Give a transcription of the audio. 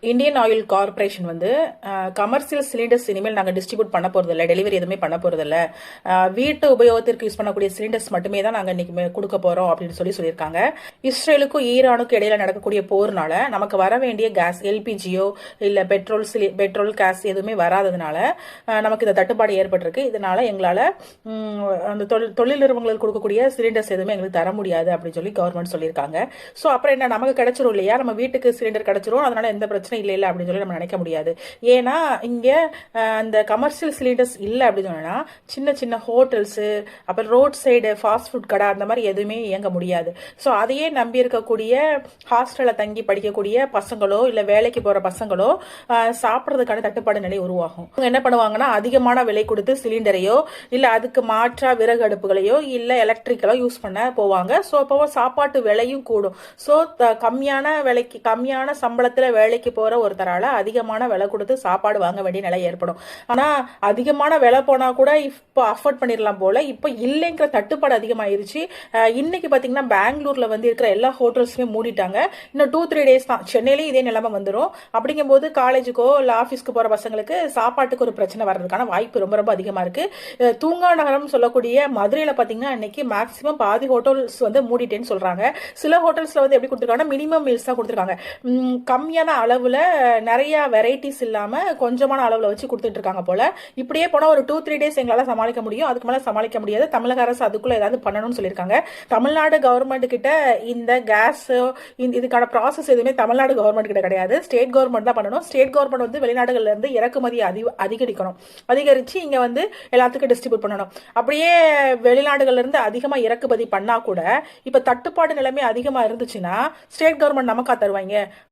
Indian oil corporation வந்து commercial cylinders இனிமேல் நாங்கள் டிஸ்ட்ரிபியூட் பண்ண போகிறதில்ல, டெலிவரி எதுவுமே பண்ண போகிறதில்ல, வீட்டு உபயோகத்திற்கு யூஸ் பண்ணக்கூடிய சிலிண்டர்ஸ் மட்டுமே தான் நாங்கள் இன்னைக்கு கொடுக்க போகிறோம் அப்படின்னு சொல்லியிருக்காங்க. இஸ்ரேலுக்கும் ஈரானுக்கும் இடையில நடக்கக்கூடிய போர்னால நமக்கு வர வேண்டிய கேஸ் எல்பிஜியோ இல்லை பெட்ரோல் கேஸ் எதுவுமே வராததுனால நமக்கு இந்த தட்டுப்பாடு ஏற்பட்டிருக்கு. இதனால எங்களால் அந்த தொழில் நிறுவனங்களுக்கு கொடுக்கக்கூடிய சிலிண்டர்ஸ் எதுவுமே எங்களுக்கு தர முடியாது அப்படின்னு சொல்லி கவர்மெண்ட் சொல்லியிருக்காங்க. ஸோ அப்புறம் என்ன, நமக்கு கிடைச்சிரும் இல்லையா, நம்ம வீட்டுக்கு சிலிண்டர் கிடைச்சிரும், அதனால எந்த பிரச்சனை இல்லை அப்படின்னு சொல்லி நம்ம நினைக்க முடியாது. ஏன்னா இங்க அந்த கமர்ஷியல் சிலிண்டர்ஸ் இல்லை அப்படின்னு சொன்னா சின்ன சின்ன ஹோட்டல்ஸ், அப்புறம் ரோட் சைடு ஃபாஸ்ட் ஃபுட் கடை அந்த மாதிரி எதுவுமே இயங்க முடியாது. ஸோ அதையே நம்பி இருக்கக்கூடிய ஹாஸ்டல்ல தங்கி படிக்கக்கூடிய பசங்களோ இல்லை வேலைக்கு போற பசங்களோ சாப்பிட்றதுக்கான தட்டுப்பாடு நிலை உருவாகும். என்ன பண்ணுவாங்கன்னா அதிகமான விலை கொடுத்து சிலிண்டரையோ இல்லை அதுக்கு மாற்றா விறகு அடுப்புகளையோ இல்லை எலக்ட்ரிக்கலோ யூஸ் பண்ண போவாங்க. ஸோ அப்போ சாப்பாட்டு விலையும் கூடும். ஸோ கம்மியான விலைக்கு கம்மியான சம்பளத்தில் வேலைக்கு போற ஒருத்தரால அதிகமான விலை கொடுத்து சாப்பாடு வாங்க வேண்டிய நிலை ஏற்படும். ஆனா அதிகமான விலை போனா கூட இப்போ அஃபோர்ட் பண்ணிடலாம் போல, இப்போ இல்லைங்கிற தட்டுப்பாடு அதிகமாயிருச்சு. இன்னைக்கு பாத்தீங்கன்னா பெங்களூர்ல வந்து இருக்கிற எல்லா ஹோட்டல்ஸுமே மூடிட்டாங்க. இன்னும் 2-3 டேஸ் தான் சென்னையிலேயே இதே நிலைமை வந்துடும். அப்படிங்கும் போது காலேஜுக்கோ இல்லை ஆஃபீஸ்க்கு போற பசங்களுக்கு சாப்பாட்டுக்கு ஒரு பிரச்சனை வர்றதுக்கான வாய்ப்பு ரொம்ப ரொம்ப அதிகமா இருக்கு. தூங்கா நகரம் சொல்லக்கூடிய மதுரையில பாத்தீங்கன்னா இன்னைக்கு மேக்சிமம் பாதி ஹோட்டல்ஸ் வந்து மூடிட்டேன்னு சொல்றாங்க. சில ஹோட்டல்ஸ்ல வந்து எப்படி கொடுத்துருக்காங்கன்னா மினிமம் மீல்ஸ் தான் கொடுத்துருக்காங்க. கம்மியான அளவுல நிறைய வெரைட்டிஸ் இல்லாம கொஞ்சமான அளவுல வச்சு கொடுத்துட்டு இருக்காங்க போல. இப்படியே போனா ஒரு 2-3 டேஸ் எங்களால சமாளிக்க முடியும், அதுக்கு மேல சமாளிக்க முடியாது. தமிழக அரசு அதுக்குள்ள ஏதாவது பண்ணணும்னு சொல்லியிருக்காங்க. தமிழ்நாடு கவர்மெண்ட் கிட்ட இந்த கேஸ் இதுக்கான ப்ராசஸ் எதுவுமே தமிழ்நாடு கவர்மெண்ட் கிட்ட கிடையாது, ஸ்டேட் கவர்மெண்ட் தான் பண்ணணும். ஸ்டேட் கவர்மெண்ட் வந்து வெளிநாடுகள்ல இருந்து இறக்குமதி அதிகரிச்சு இங்க வந்து எல்லாத்துக்கும் டிஸ்ட்ரிபியூட் பண்ணணும். அப்படியே வெளிநாடுகள்ல இருந்து அதிகமா இறக்குமதி பண்ணா கூட இப்ப தட்டுப்பாடு நிலைமை அதிகமா இருந்துச்சுன்னா ஸ்டேட் கவர்மெண்ட் நமக்கா தருவாங்க?